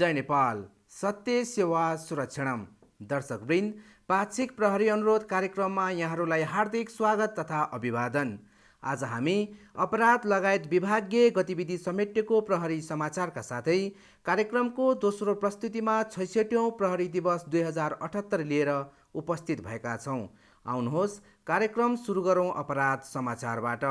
जय नेपाल, सत्य सेवा सुरक्षणम। दर्शकवृन्द, पाक्षिक प्रहरी अनुरोध कार्यक्रममा यहाँहरूलाई हार्दिक स्वागत तथा अभिवादन। आज हामी अपराध लगायत विभागीय गतिविधि समेटेको प्रहरी समाचारका साथै कार्यक्रमको दोस्रो प्रस्तुतिमा 66औं प्रहरी दिवस 2078 लिएर उपस्थित भएका छौँ। आउनुहोस् कार्यक्रम सुरु गरौँ अपराध समाचारबाट।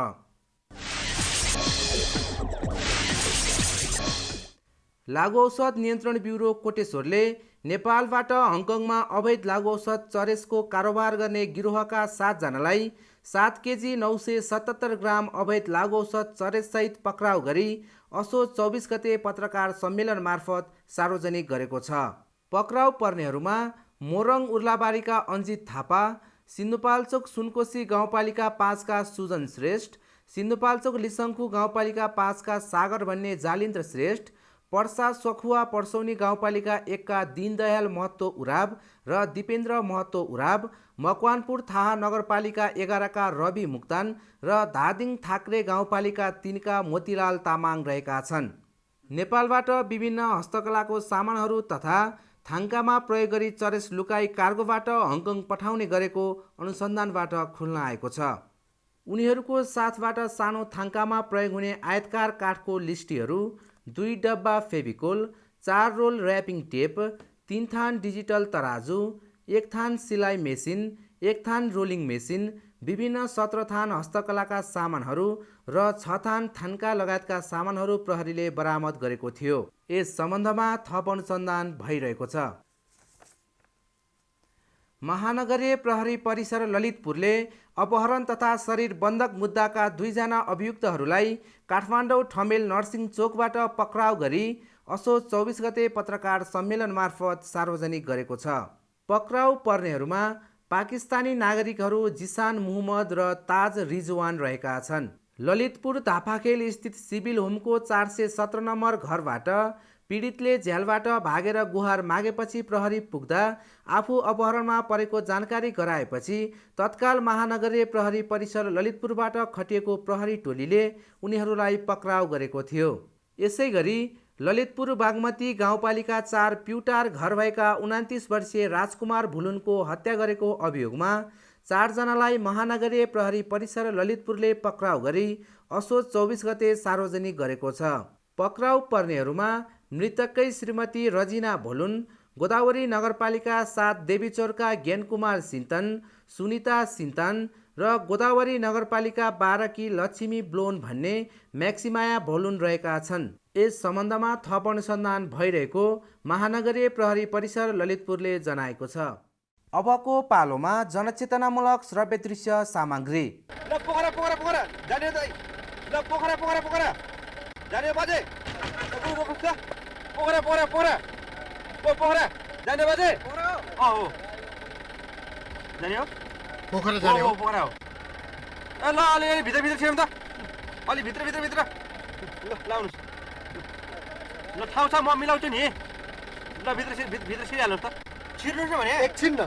लागु औषध नियन्त्रण ब्युरो कोटेश्वरले नेपालबाट हङकङमा अवैध लागु औषध चरेसको कारोबार गर्ने गिरोहका 7 जनालाई 7 केजी 977 ग्राम अवैध लागु औषध चरेससहित पक्राउ गरी असोज 24 गते पत्रकार सम्मेलन मार्फत सार्वजनिक गरेको छ। पक्राउ पर्नेहरूमा मोरङ उर्लाबारीका अञ्जित थापा, सिन्धुपाल्चोक सुनकोशी गाउँपालिका 5 का सुजन श्रेष्ठ, सिन्धुपाल्चोक लिसङ्खु गाउँपालिका 5 का सागर भन्ने जालिन्द्र श्रेष्ठ, पर्सा सखुवा पर्सौनी गाउँपालिका 1 का दीनदयाल महतो उराव र दिपेन्द्र महतो उराव, मकवानपुर थाहा नगरपालिका 11 का रवि मुक्तान र धादिङ थाक्रे गाउँपालिका 3 का मोतीलाल तामाङ रहेका छन्। नेपालबाट विभिन्न हस्तकलाको सामानहरू तथा थाङ्कामा प्रयोग गरी चरेस लुकाई कार्गोबाट हङकङ पठाउने गरेको अनुसन्धानबाट खुल्न आएको छ। उनीहरूको साथबाट सानो थाङ्कामा प्रयोग हुने आयतकार काठको लिस्टीहरू, 2 डब्बा फेभिकोल, 4 रोल ऱ्यापिङ टेप, 3 थान डिजिटल तराजु, 1 थान सिलाइ मेसिन, 1 थान रोलिङ मेसिन, विभिन्न 17 थान हस्तकलाका सामानहरू र 6 थान थान्का लगायतका सामानहरू प्रहरीले बरामद गरेको थियो। यस सम्बन्धमा थप अनुसन्धान भइरहेको छ। महानगरीय प्रहरी परिसर ललितपुरले अपहरण तथा शरीर बन्धक मुद्दाका 2 जना अभियुक्तहरूलाई काठमाडौँ ठमेल नर्सिङ चोकबाट पक्राउ गरी असोज 24 गते पत्रकार सम्मेलन मार्फत सार्वजनिक गरेको छ। पक्राउ पर्नेहरूमा पाकिस्तानी नागरिकहरू जिसान मुहम्मद र ताज रिजवान रहेका छन्। ललितपुर धापाखेल स्थित सिभिल होमको 417 नम्बर घरबाट पीडितले झ्यालबाट भागेर गुहार मागेपछि प्रहरी पुग्दा आफू अपहरणमा परेको जानकारी गराएपछि तत्काल महानगरीय प्रहरी परिसर ललितपुरबाट खटिएको प्रहरी टोलीले उनीहरूलाई पक्राउ गरेको थियो। यसै गरी ललितपुर बागमती गाउँपालिका 4 प्युटार घर भएका 29 वर्षीय राजकुमार भुलुनको हत्या गरेको अभियोगमा 4 जनालाई महानगरीय प्रहरी परिसर ललितपुरले पक्राउ गरी असोज 24 गते सार्वजनिक गरेको छ। पक्राउ पर्नेहरूमा मृतककै श्रीमती रजिना भोलुन, गोदावरी नगरपालिका 7 देवीचौरका ज्ञानकुमार सिन्तन, सुनिता सिन्तान र गोदावरी नगरपालिका 12 की लक्ष्मी ब्लोन भन्ने म्याक्सिमाया भोलुन रहेका छन्। यस सम्बन्धमा थप अनुसन्धान भइरहेको महानगरीय प्रहरी परिसर ललितपुरले जनाएको छ। अबको पालोमा जनचेतनामूलक श्रव्य दृश्य सामग्री। ठाउँ छ म मिलाउँछु नि। ल भित्र छिरिहाल्नुहोस् त। छिर्नुहोस् न भने एकछिन न,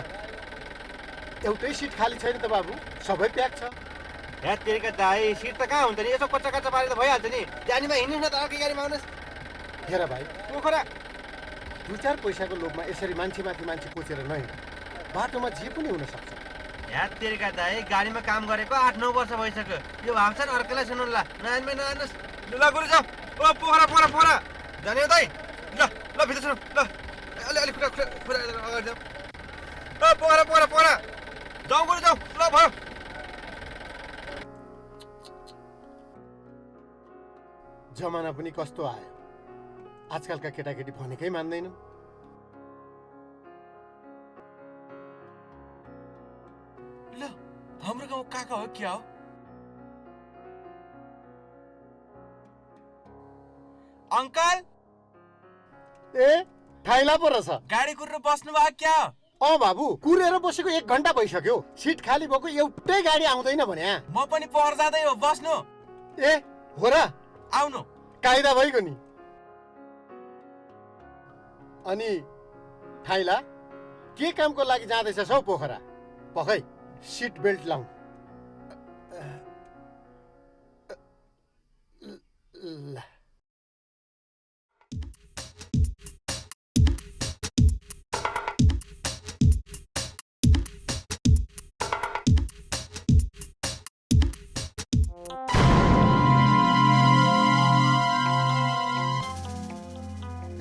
एउटै सिट खाली छैन त बाबु, सबै प्याक छ। या तेरिका दाइ, सिट त कहाँ हुन्छ नि, यसो कच्चा कच्चा पारे त भइहाल्छ नि। जानीमा हिँड्नुहोस् न त, अर्कै गाडीमा आउनुहोस्। हेर भाइ, पोखरा 2-4 पैसाको लोभमा यसरी मान्छेमाथि मान्छे कोचेर नहिँड, बाटोमा जे पनि हुन सक्छ। या तेरिका दाइ, गाडीमा काम गरेको 8-9 वर्ष भइसक्यो। यो भाप्छन् अर्कैलाई सुन्नु ल। नआन्मै नआन्नुहोस्। ल गुरु जाऊ। ओ पोखरा जाने हो दाइ। ल भित्र सुन्नु। ल अलि खुट्टा अगाडि जाऊ। ओ पोखरा जाऊ गुरु जाऊ। ल भयो। जमाना पनि कस्तो आयो, आजकलका केटाकेटी भनेकै मान्दैनन्। ल हाम्रो गाउँ काका हो क्या हो? अंकल ए ठाइला पो रहेछ। गाडी कुरेर बस्नु भयो क्या? बाबु, कुरेर बसेको 1 घण्टा भइसक्यो। सिट खाली भएको एउटै गाडी आउँदैन भने। म पनि पहर जाँदै हो, बस्नु। ए हो र, आउनु। कायदा भइगयो नि। अनि ठाइला, के कामको लागि जाँदैछस् हौ पोखरा? पखै सिट बेल्ट लाउँ। ल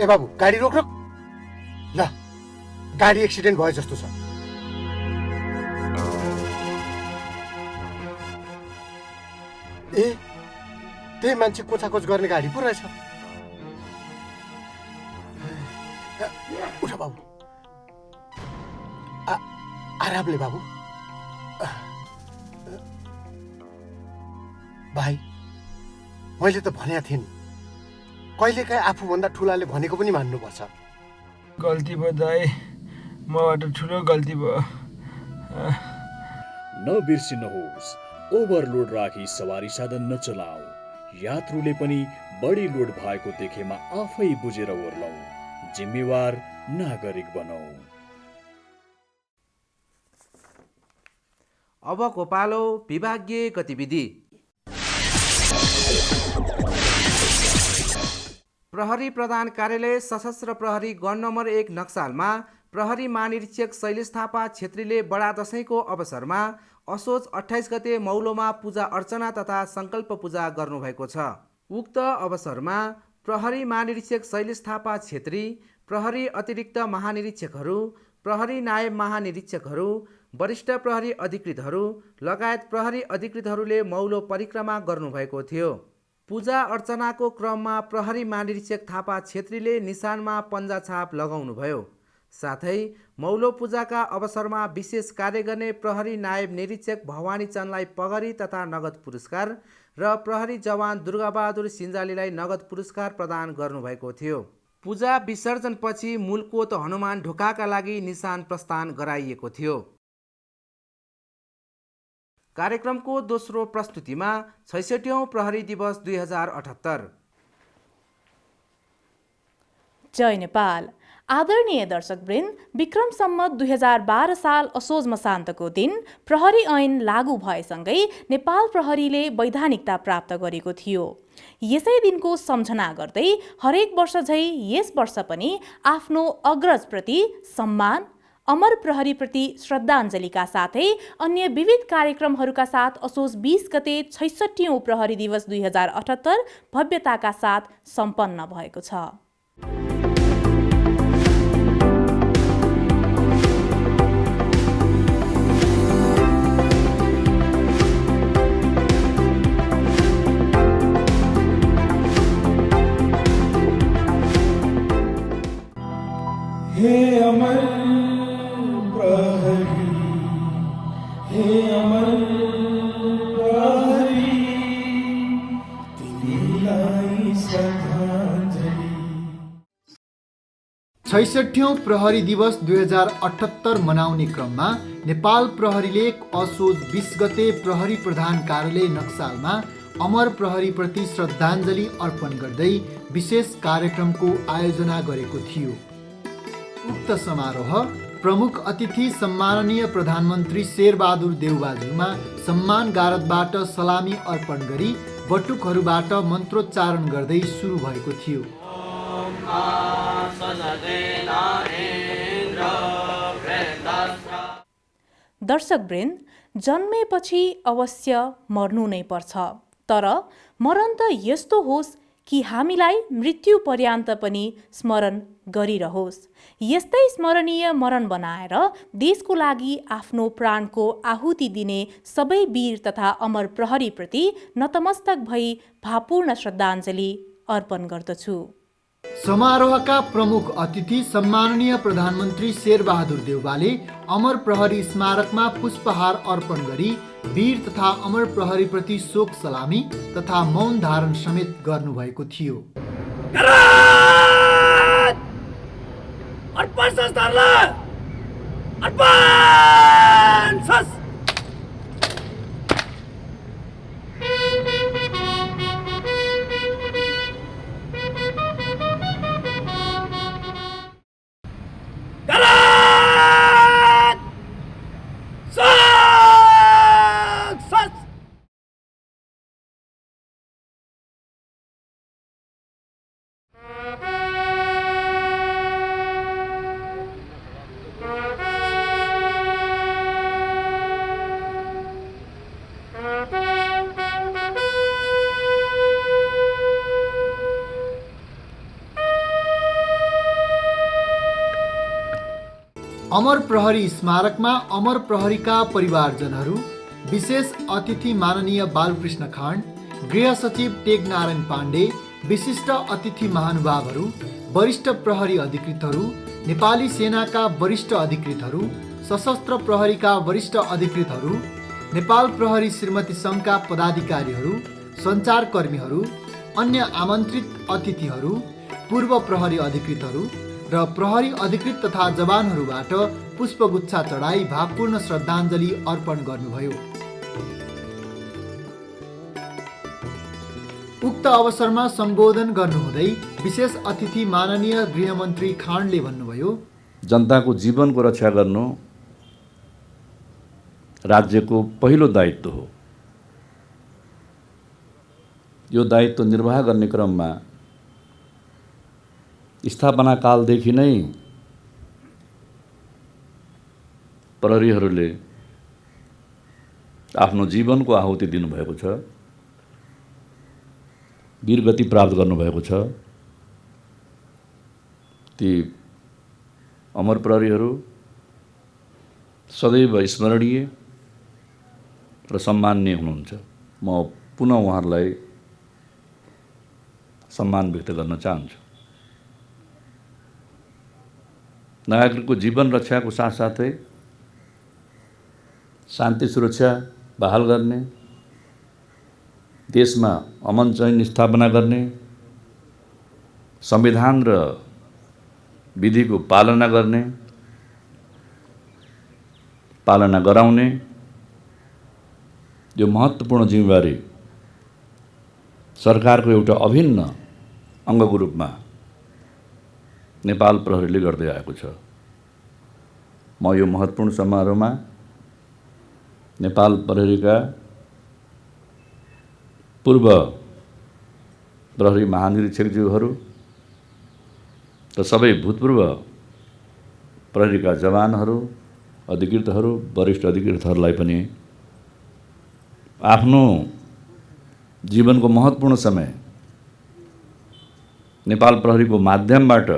ए बाबु गाडी रोक रोक। ल गाडी एक्सिडेन्ट भयो जस्तो छ। ए त्यही मान्छे कोचाकोच गर्ने गाडी पो रहेछ। उठ बाबु, आरामले बाबु। भाइ मैले त भनेको थिएँ नि, कहिलेकाहीँ आफूभन्दा ठुलाले भनेको पनि मान्नुपर्छ। गल्ती भयो दाइ, मबाट ठुलो गल्ती भयो। नबिर्सिनुहोस्, ओभरलोड राखी सवारी साधन नचलाऊ। यात्रुले पनि बढी लोड भएको देखेमा आफै बुझेर ओर्लौ। जिम्मेवार नागरिक बनौ। अबको पालो विभागीय गतिविधि। प्रहरी प्रधान कार्यालय सशस्त्र प्रहरी गण नम्बर 1 नक्सालमा प्रहरी महानिरीक्षक शैलेश थापा छेत्रीले बडा दशैंको अवसरमा असोज 28 गते मौलोमा पूजा अर्चना तथा सङ्कल्प पूजा गर्नुभएको छ। उक्त अवसरमा प्रहरी महानिरीक्षक शैलेश थापा छेत्री, प्रहरी अतिरिक्त महानिरीक्षकहरू, प्रहरी नायब महानिरीक्षकहरू, वरिष्ठ प्रहरी अधिकृतहरू लगायत प्रहरी अधिकृतहरूले मौलो परिक्रमा गर्नुभएको थियो। पूजा अर्चनाको क्रममा प्रहरी महानिरीक्षक थापा छेत्रीले निशानमा पन्जा छाप लगाउनुभयो। साथै मौलो पूजाका अवसरमा विशेष कार्य गर्ने प्रहरी नायब निरीक्षक भवानी चन्दलाई पगरी तथा नगद पुरस्कार र प्रहरी जवान दुर्गाबहादुर सिन्जालीलाई नगद पुरस्कार प्रदान गर्नुभएको थियो। पूजा विसर्जनपछि मूलकोट हनुमान ढोकाका लागि निशान प्रस्थान गराइएको थियो। कार्यक्रमको दोस्रो प्रस्तुतिमा 66औं प्रहरी दिवस 2078। जय नेपाल। आदरणीय दर्शकवृन्द, विक्रम सम्वत 2012 साल असोज मसान्तको दिन प्रहरी ऐन लागू भएसँगै नेपाल प्रहरीले वैधानिकता प्राप्त गरेको थियो। यसै दिनको सम्झना गर्दै हरेक वर्ष झै यस वर्ष पनि आफ्नो अग्रजप्रति सम्मान, अमर प्रहरीप्रति श्रद्धाञ्जलीका साथै अन्य विविध कार्यक्रमहरूका साथ असोज 20 गते 66औं प्रहरी दिवस 2078 भव्यताका साथ सम्पन्न भएको छ। हे अमर प्रहरी, हे अमर प्रहरी, तिमीलाई श्रद्धाञ्जली। 66औं प्रहरी दिवस 2078 मनाउने क्रममा नेपाल प्रहरीले असोज 20 गते प्रहरी प्रधान कार्यालय नक्सालमा अमर प्रहरीप्रति श्रद्धाञ्जली अर्पण गर्दै विशेष कार्यक्रमको आयोजना गरेको थियो। उक्त समारोह प्रमुख अतिथि सम्माननीय प्रधानमन्त्री शेरबहादुर देउवाजुमा सम्मान गारदबाट सलामी अर्पण गरी बटुकहरूबाट मन्त्रोच्चारण गर्दै सुरु भएको थियो। दर्शकवृन्द, जन्मेपछि अवश्य मर्नु नै पर्छ, तर मरण त यस्तो होस् कि हामीलाई मृत्यु पर्यान्त पनि स्मरण गरिरहोस्। यस्तै स्मरणीय मरण बनाएर देशको लागि आफ्नो प्राणको आहुति दिने सबै वीर तथा अमर प्रहरीप्रति नतमस्तक भई भावपूर्ण श्रद्धाञ्जली अर्पण गर्दछु। समारोहका प्रमुख अतिथि सम्माननीय प्रधानमन्त्री शेरबहादुर देउवाले अमर प्रहरी स्मारकमा पुष्पहार अर्पण गरी वीर तथा अमर प्रहरीप्रति शोक सलामी तथा मौन धारण समेत गर्नुभएको थियो। अमर प्रहरी स्मारकमा अमर प्रहरीका परिवारजनहरू, विशेष अतिथि माननीय बालकृष्ण खाँड, गृह सचिव टेकनारायण पाण्डे, विशिष्ट अतिथि महानुभावहरू, वरिष्ठ प्रहरी अधिकृतहरू, नेपाली सेनाका वरिष्ठ अधिकृतहरू, सशस्त्र प्रहरीका वरिष्ठ अधिकृतहरू, नेपाल प्रहरी श्रीमती सङ्घका पदाधिकारीहरू, सञ्चारकर्मीहरू, अन्य आमन्त्रित अतिथिहरू, पूर्व प्रहरी अधिकृतहरू र प्रहरी अधिकृत तथा जवानहरूबाट पुष्पगुच्छा चढाई भावपूर्ण श्रद्धाञ्जली अर्पण गर्नुभयो। उक्त अवसरमा सम्बोधन गर्नुहुँदै विशेष अतिथि माननीय गृहमन्त्री खाँडले भन्नुभयो, जनताको जीवनको रक्षा गर्नु राज्यको पहिलो दायित्व हो। यो दायित्व निर्वाह गर्ने क्रममा स्थापना कालदेखि नै प्रहरीहरूले आफ्नो जीवनको आहुति दिनुभएको छ, वीरगति प्राप्त गर्नुभएको छ। ती अमर प्रहरीहरू सदैव स्मरणीय र सम्माननीय हुनुहुन्छ। म पुनः उहाँहरूलाई सम्मान व्यक्त गर्न चाहन्छु। नागरिकको जीवन रक्षाको साथसाथै शान्ति सुरक्षा बहाल गर्ने, देशमा अमन चैन स्थापना गर्ने, संविधान र विधिको पालना गर्ने, पालना गराउने यो महत्त्वपूर्ण जिम्मेवारी सरकारको एउटा अभिन्न अङ्गको रूपमा नेपाल प्रहरीले गर्दै आएको छ। म यो महत्त्वपूर्ण समारोहमा नेपाल प्रहरीका पूर्व प्रहरी महानिरीक्षकज्यूहरू र सबै भूतपूर्व प्रहरीका जवानहरू, अधिकृतहरू, वरिष्ठ अधिकृतहरूलाई पनि आफ्नो जीवनको महत्त्वपूर्ण समय नेपाल प्रहरीको माध्यमबाट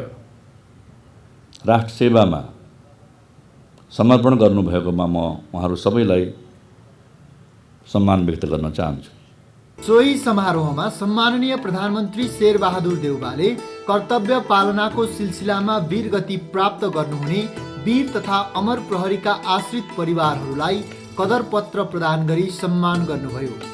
राष्ट्र सेवामा समर्पण गर्नुभएकोमा म उहाँहरू सबैलाई सम्मान व्यक्त गर्न चाहन्छु। सोही समारोहमा सम्माननीय प्रधानमन्त्री शेरबहादुर देउवाले कर्तव्य पालनाको सिलसिलामा वीरगति प्राप्त गर्नुहुने वीर तथा अमर प्रहरीका आश्रित परिवारहरूलाई कदर पत्र प्रदान गरी सम्मान गर्नुभयो।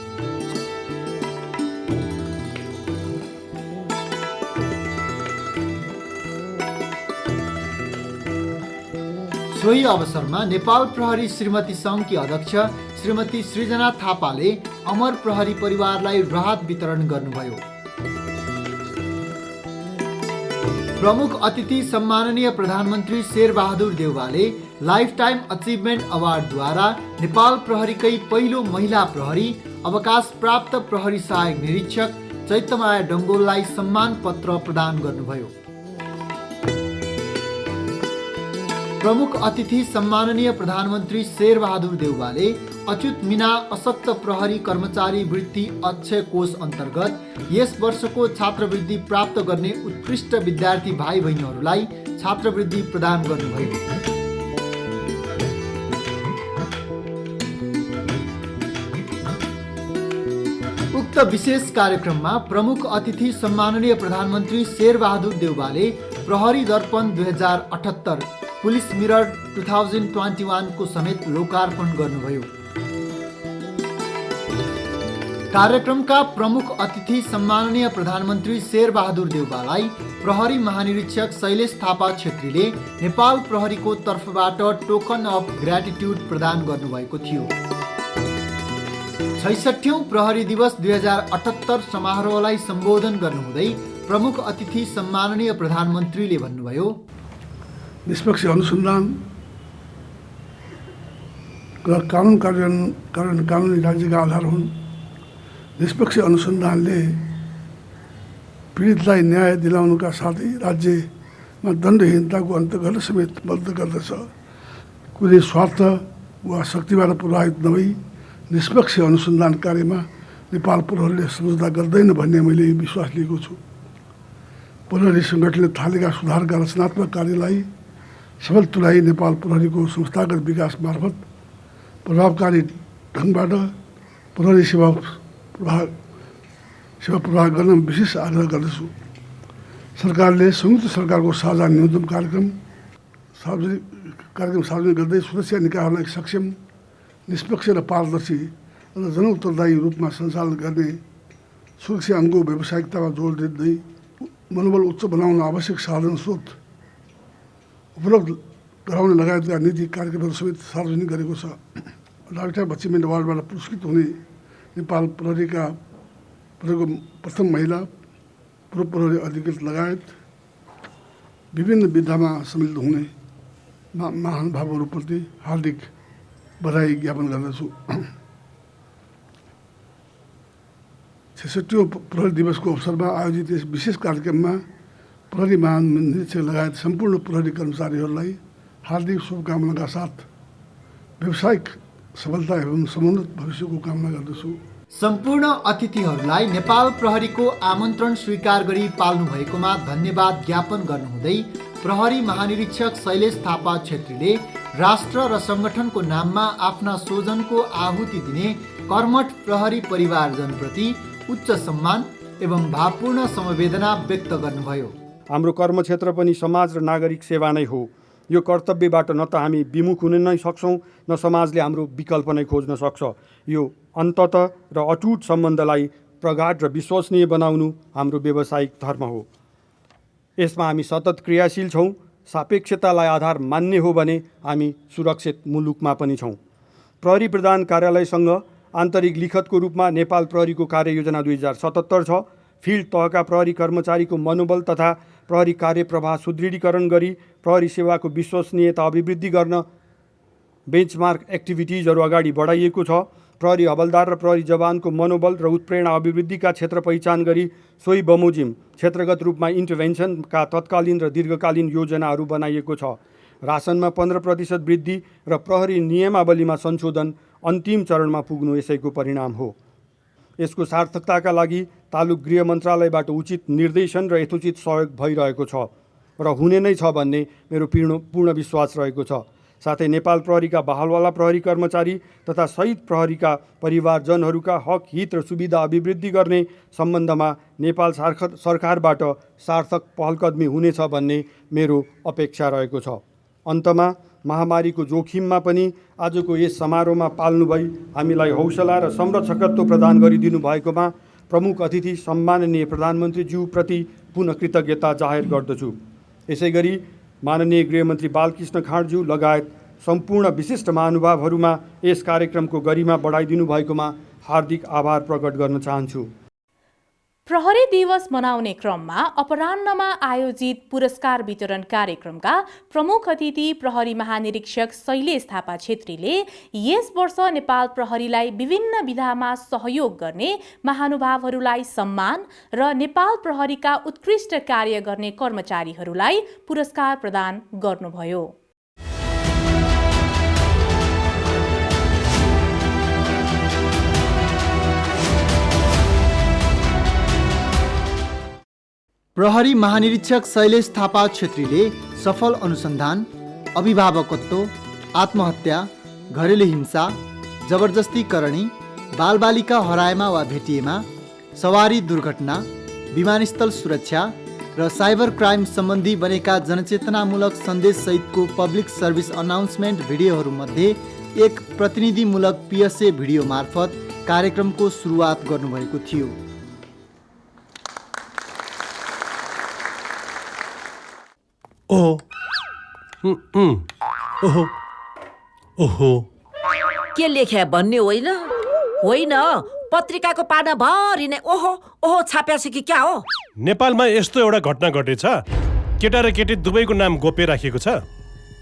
सोही अवसरमा नेपाल प्रहरी श्रीमती सङ्घकी अध्यक्ष श्रीमती सृजना थापाले अमर प्रहरी परिवारलाई राहत वितरण गर्नुभयो। प्रमुख अतिथि सम्माननीय प्रधानमन्त्री शेरबहादुर देउवाले लाइफ टाइम अचिभमेन्ट अवार्डद्वारा नेपाल प्रहरीकै पहिलो महिला प्रहरी, अवकाश प्राप्त प्रहरी सहायक निरीक्षक चैतमाया डङ्गोललाई सम्मान पत्र प्रदान गर्नुभयो। प्रमुख अतिथि सम्माननीय प्रधानमन्त्री शेरबहादुर देउवाले अच्युत मीना अशक्त प्रहरी कर्मचारी वृत्ति अक्षय कोष अन्तर्गत यस वर्षको छात्रवृत्ति प्राप्त गर्ने उत्कृष्ट विद्यार्थी भाइ बहिनीहरूलाई छात्रवृत्ति प्रदान गर्नुभयो। उक्त विशेष कार्यक्रममा प्रमुख अतिथि सम्माननीय प्रधानमन्त्री शेरबहादुर देउवाले प्रहरी दर्पण 2078 पुलिस मिरर 2021 को समेत लोकार्पण गर्नुभयो। कार्यक्रमका प्रमुख अतिथि सम्माननीय प्रधानमन्त्री शेरबहादुर देउवालाई प्रहरी महानिरीक्षक शैलेश थापा छेत्रीले नेपाल प्रहरीको तर्फबाट टोकन अफ ग्र्याटिट्युड प्रदान गर्नुभएको थियो। 66औं प्रहरी दिवस 2078 समारोहलाई सम्बोधन गर्नुहुँदै प्रमुख अतिथि सम्माननीय प्रधानमन्त्रीले भन्नुभयो, निष्पक्ष अनुसन्धान र कानुनी राज्यका आधार हुन्। निष्पक्ष अनुसन्धानले पीडितलाई न्याय दिलाउनुका साथै राज्यमा दण्डहीनताको अन्त्य गर्न समेत मद्दत गर्दछ। कुनै स्वार्थ वा शक्तिबाट प्रभावित नभई निष्पक्ष अनुसन्धान कार्यमा नेपाल प्रहरीले समझौता गर्दैन भन्ने मैले विश्वास लिएको छु। प्रहरी सङ्गठनले थालेका सुधारका रचनात्मक कार्यलाई सबल तुल्याई नेपाल प्रहरीको संस्थागत विकास मार्फत प्रभावकारी ढङ्गबाट प्रहरी सेवा प्रवाह गर्न विशेष आग्रह गर्दछु। सरकारले संयुक्त सरकारको साझा न्यूनतम कार्यक्रम सार्वजनिक गर्दै सुरक्षा निकायहरूलाई सक्षम, निष्पक्ष र पारदर्शी र जनउत्तरदायी रूपमा सञ्चालन गर्ने सुरक्षा अङ्गको व्यावसायिकतामा जोड दिँदै मनोबल उच्च बनाउन आवश्यक साधन स्रोत उपलब्ध गराउने लगायतका नीति कार्यक्रमहरू समेत सार्वजनिक गरेको छ। लाइफटाइम अचिभमेन्ट अवार्डबाट पुरस्कृत हुने नेपाल प्रहरीको प्रथम महिला पूर्व प्रहरी अधिकृत लगायत विभिन्न विधामा सम्मिलित हुने महानुभावहरूप्रति हार्दिक बधाई ज्ञापन गर्दछु। 66औं प्रहरी दिवसको अवसरमा आयोजित यस विशेष कार्यक्रममा प्रहरी महानिरीक्षक लगायत सम्पूर्ण प्रहरी कर्मचारीहरूलाई हार्दिक शुभकामनाका साथ व्यावसायिक सफलता एवं समुन्नत भविष्यको कामना गर्दछु। सम्पूर्ण अतिथिहरूलाई नेपाल प्रहरीको आमन्त्रण स्वीकार गरी पाल्नु भएकोमा धन्यवाद ज्ञापन गर्नुहुँदै प्रहरी महानिरीक्षक शैलेश थापा छेत्रीले राष्ट्र र सङ्गठनको नाममा आफ्ना स्वजनको आहुति दिने कर्मठ प्रहरी परिवारजनप्रति उच्च सम्मान एवं भावपूर्ण समवेदना व्यक्त गर्नुभयो। हाम्रो कर्मक्षेत्र पनि समाज र नागरिक सेवा नै हो। यो कर्तव्यबाट न त हामी विमुख हुन नै सक्छौँ, न समाजले हाम्रो विकल्प नै खोज्न सक्छ। यो अन्तत र अटुट सम्बन्धलाई प्रगाढ र विश्वसनीय बनाउनु हाम्रो व्यावसायिक धर्म हो। यसमा हामी सतत क्रियाशील छौँ। सापेक्षतालाई आधार मान्ने हो भने हामी सुरक्षित मुलुकमा पनि छौँ। प्रहरी प्रधान कार्यालयसँग आन्तरिक लिखतको रूपमा नेपाल प्रहरीको कार्ययोजना 2077 छ। फिल्ड तहका प्रहरी कर्मचारीको मनोबल तथा प्रहरी कार्यप्रवाह सुदृढीकरण गरी प्रहरी सेवाको विश्वसनीयता अभिवृद्धि गर्न बेन्चमार्क एक्टिभिटिजहरू अगाडि बढाइएको छ। प्रहरी हवलदार र प्रहरी जवानको मनोबल र उत्प्रेरणा अभिवृद्धिका क्षेत्र पहिचान गरी सोही बमोजिम क्षेत्रगत रूपमा इन्टरभेन्सनका तत्कालीन र दीर्घकालीन योजनाहरू बनाइएको छ। रासनमा 15% वृद्धि र प्रहरी नियमावलीमा संशोधन अन्तिम चरणमा पुग्नु यसैको परिणाम हो। यसको सार्थकताका लागि तालुक गृह मन्त्रालयबाट उचित निर्देशन र यथोचित सहयोग भइरहेको छ र हुने नै छ भन्ने मेरो पूर्ण विश्वास रहेको छ। साथै नेपाल प्रहरीका बहालवाला प्रहरी कर्मचारी तथा शहीद प्रहरीका परिवारजनहरूका हक, हित र सुविधा अभिवृद्धि गर्ने सम्बन्धमा नेपाल सरकारबाट सार्थक पहलकदमी हुनेछ भन्ने मेरो अपेक्षा रहेको छ। अन्तमा महामारीको जोखिममा पनि आजको यस समारोहमा पाल्नु भई हामीलाई हौसला र संरक्षकत्व प्रदान गरिदिनु भएकोमा प्रमुख अतिथि सम्माननीय प्रधानमन्त्रीज्यूप्रति पुनः कृतज्ञता जाहेर गर्दछु। यसै गरी माननीय गृहमन्त्री बालकृष्ण खाँडज्यू लगायत सम्पूर्ण विशिष्ट महानुभावहरूमा यस कार्यक्रमको गरिमा बढाइदिनु भएकोमा हार्दिक आभार प्रकट गर्न चाहन्छु। प्रहरी दिवस मनाउने क्रममा अपराह्नमा आयोजित पुरस्कार वितरण कार्यक्रमका प्रमुख अतिथि प्रहरी महानिरीक्षक शैलेश थापा छेत्रीले यस वर्ष नेपाल प्रहरीलाई विभिन्न विधामा सहयोग गर्ने महानुभावहरूलाई सम्मान र नेपाल प्रहरीका उत्कृष्ट कार्य गर्ने कर्मचारीहरूलाई पुरस्कार प्रदान गर्नुभयो। प्रहरी महानिरीक्षक शैलेश थापा छेत्रीले सफल अनुसन्धान, अभिभावकत्व, आत्महत्या, घरेलु हिंसा, जबरजस्तीकरणी, बालबालिका हराएमा वा भेटिएमा, सवारी दुर्घटना, विमानस्थल सुरक्षा र साइबर क्राइम सम्बन्धी बनेका जनचेतनामूलक सन्देशसहितको पब्लिक सर्भिस अनाउन्समेन्ट भिडियोहरूमध्ये एक प्रतिनिधिमूलक PSA भिडियो मार्फत कार्यक्रमको सुरुवात गर्नुभएको थियो। ओहो के लेख्या भन्ने होइन होइन पत्रिकाको पाना भरि नै ओहो ओहो छाप्याछ कि क्या हो? नेपालमा यस्तो एउटा घटना घटेछ। केटा र केटी दुवैको नाम गोप्य राखिएको छ।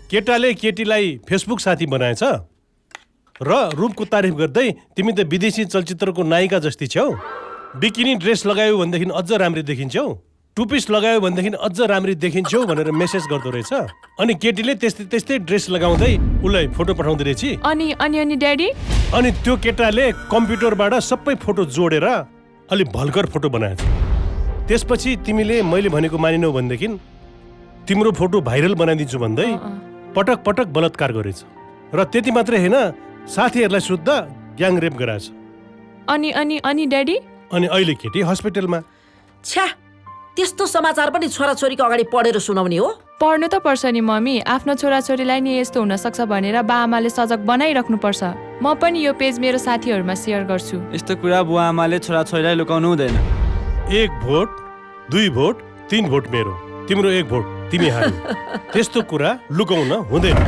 केटाले केटीलाई फेसबुक साथी बनाएछ र रूपको तारिफ गर्दै तिमी त विदेशी चलचित्रको नायिका जस्ती छौ, बिकिनी ड्रेस लगायो भनेदेखि अझ राम्री देखिन्छौ, टुपिस लगायो भनेदेखि अझ राम्री देखिन्छौ भनेर मेसेज गर्दो रहेछ। अनि केटीले त्यस्तै ड्रेस लगाउँदै उसलाई फोटो पठाउँदै रहेछ। अनि ड्याडी अनि त्यो केटाले कम्प्युटरबाट सबै फोटो जोडेर अलि भल्कर फोटो बनाएछ। त्यसपछि तिमीले मैले भनेको मानिनौ भनेदेखि तिम्रो फोटो भाइरल बनाइदिन्छु भन्दै पटक पटक बलात्कार गरेछ र त्यति मात्रै होइन साथीहरूलाई शुद्ध ग्याङ रेप गराएछ। अनि अनि अनि ड्याडी? अनि अहिले केटी हस्पिटलमा। छ्या, त्यस्तो समाचार पनि छोराछोरीको अगाडि पढेर सुनाउने हो? पढ्नु त पर्छ नि मम्मी। आफ्नो छोराछोरीलाई नि यस्तो हुन सक्छ भनेर बाआमाले सजग बनाइराख्नुपर्छ। म पनि यो पेज मेरो साथीहरूमा सेयर गर्छु। यस्तो कुरा बुवा आमाले छोराछोरीलाई लुकाउनु हुँदैन। 1 भोट 2 भोट 3 भोट मेरो, तिम्रो 1 भोट तिमी हार्यौ। त्यस्तो कुरा लुकाउन हुँदैन।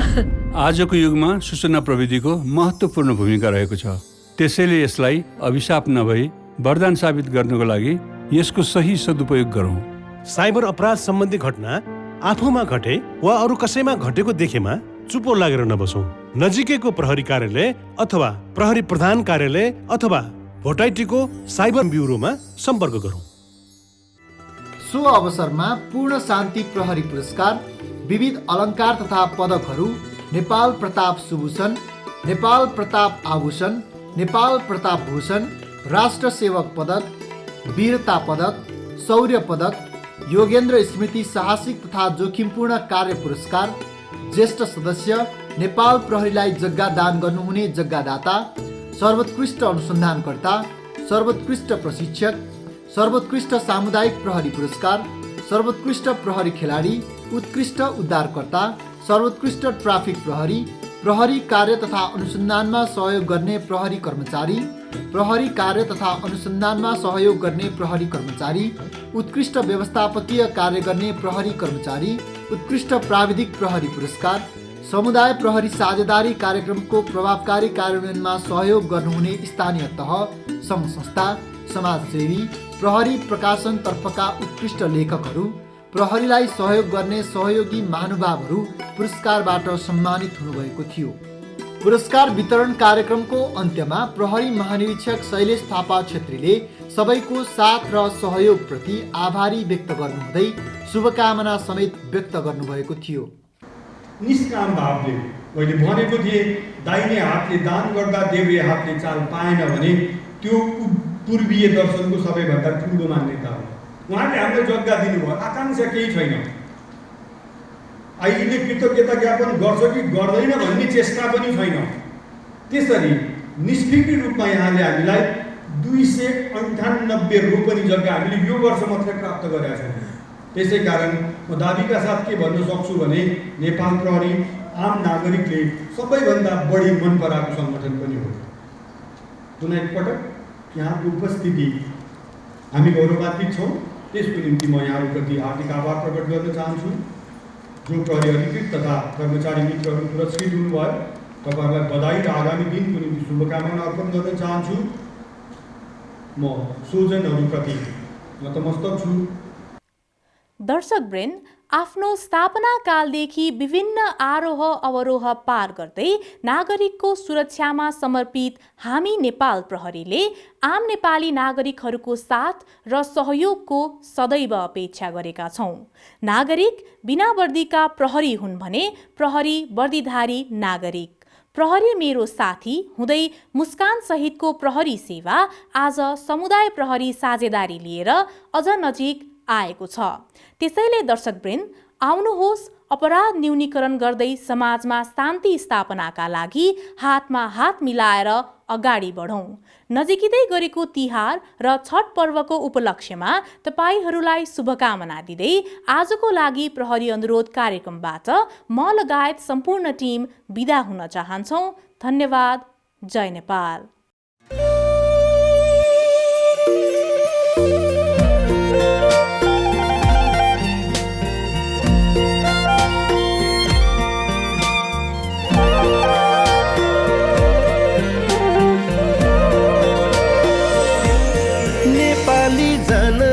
आजको युगमा सूचना प्रविधिको महत्त्वपूर्ण भूमिका रहेको छ। त्यसैले यसलाई अभिशाप नभई वरदान साबित गर्नको लागि यसको सही सदुपयोग गरौँ। साइबर अपराध सम्बन्धी घटना आफूमा घटे वा अरू कसैमा घटेको देखेमा चुपो लागेर नबसौँ। नजिकैको प्रहरी कार्यालय अथवा प्रहरी प्रधान कार्यालय अथवा भोटाइटीको साइबर ब्युरोमा सम्पर्क गरौँ। सो अवसरमा पूर्ण शान्ति प्रहरी पुरस्कार, विविध अलङ्कार तथा पदकहरू, नेपाल प्रताप सुभूषण, नेपाल प्रताप आभूषण, नेपाल प्रताप भूषण, राष्ट्र सेवक पदक, वीरता पदक, शौर्य पदक, योगेन्द्र स्मृति साहसिक तथा जोखिमपूर्ण कार्य पुरस्कार, ज्येष्ठ सदस्य, नेपाल प्रहरीलाई जग्गा दान गर्नुहुने जग्गादाता, सर्वोत्कृष्ट अनुसन्धानकर्ता, सर्वोत्कृष्ट प्रशिक्षक, सर्वोत्कृष्ट सामुदायिक प्रहरी पुरस्कार, सर्वोत्कृष्ट प्रहरी खेलाडी, उत्कृष्ट उद्धारकर्ता, सर्वोत्कृष्ट ट्राफिक प्रहरी, प्रहरी कार्य तथा अनुसन्धानमा सहयोग गर्ने प्रहरी कर्मचारी, प्रहरी कार्य तथा अनुसन्धानमा सहयोग गर्ने प्रहरी कर्मचारी, उत्कृष्ट व्यवस्थापकीय कार्य गर्ने प्रहरी कर्मचारी, उत्कृष्ट प्राविधिक प्रहरी पुरस्कार, समुदाय प्रहरी साझेदारी कार्यक्रमको प्रभावकारी कार्यान्वयनमा सहयोग गर्नुहुने स्थानीय तह, सङ्घ संस्था, समाजसेवी, प्रहरी प्रकाशन तर्फका उत्कृष्ट लेखकहरू, प्रहरीलाई सहयोग गर्ने सहयोगी महानुभावहरू पुरस्कारबाट सम्मानित हुनुभएको थियो। पुरस्कार वितरण कार्यक्रमको अन्त्यमा प्रहरी महानिरीक्षक शैलेश थापा छेत्रीले सबैको साथ र सहयोगप्रति आभारी व्यक्त गर्नुहुँदै शुभकामना समेत व्यक्त गर्नुभएको थियो। निष्काम भावले मैले भनेको थिएँ, दाहिने हातले दान गर्दा देब्रे हातले चाल पाएन भने त्यो पूर्वीय दर्शनको सबैभन्दा ठुलो मान्यता हो। उहाँले हामीलाई जग्गा दिनुभयो, आकाङ्क्षा केही छैन। अहिले कृतज्ञता ज्ञापन गर्छ कि गर्दैन भन्ने चेष्टा पनि छैन। त्यसरी निष्फिक्री रूपमा यहाँले हामीलाई 298 रोपनी जग्गा हामीले यो वर्ष मात्रै प्राप्त गरेका छौँ। त्यसै कारण म दाबीका साथ के भन्न सक्छु भने नेपाल प्रहरी आम नागरिकले सबैभन्दा बढी मन पराएको सङ्गठन पनि हो। पुनः एकपटक यहाँको उपस्थिति हामी गौरवान्वित छौँ। त्यसको निम्ति म यहाँहरूप्रति हार्दिक आभार प्रकट गर्न चाहन्छु। जो प्रहरी अधिकृत तथा कर्मचारी मित्रहरू पुरस्कृत हुनुभयो, तपाईँहरूलाई बधाई र आगामी दिनको निम्ति शुभकामना अर्पण गर्न चाहन्छु। म स्वजनहरूप्रति नतमस्तक छु। दर्शकवृन्द, आफ्नो स्थापना कालदेखि विभिन्न आरोह अवरोह पार गर्दै नागरिकको सुरक्षामा समर्पित हामी नेपाल प्रहरीले आम नेपाली नागरिकहरूको साथ र सहयोगको सदैव अपेक्षा गरेका छौँ। नागरिक बिना वर्दीका प्रहरी हुन् भने प्रहरी वर्दीधारी नागरिक। प्रहरी मेरो साथी हुँदै मुस्कान सहितको प्रहरी सेवा आज समुदाय प्रहरी साझेदारी लिएर अझ नजिक आएको छ। त्यसैले दर्शकवृन्द, आउनुहोस् अपराध न्यूनीकरण गर्दै समाजमा शान्ति स्थापनाका लागि हातमा हात मिलाएर अगाडि बढौँ। नजिकै गरेको तिहार र छठ पर्वको उपलक्ष्यमा तपाईहरूलाई शुभकामना दिँदै आजको लागि प्रहरी अनुरोध कार्यक्रमबाट म लगायत सम्पूर्ण टिम बिदा हुन चाहन्छौँ। धन्यवाद। जय नेपाल।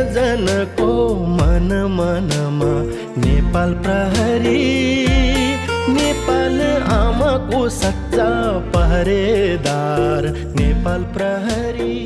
जनको मन मनमा नेपाल प्रहरी, नेपाल आमाको सच्चा पहरेदार नेपाल प्रहरी।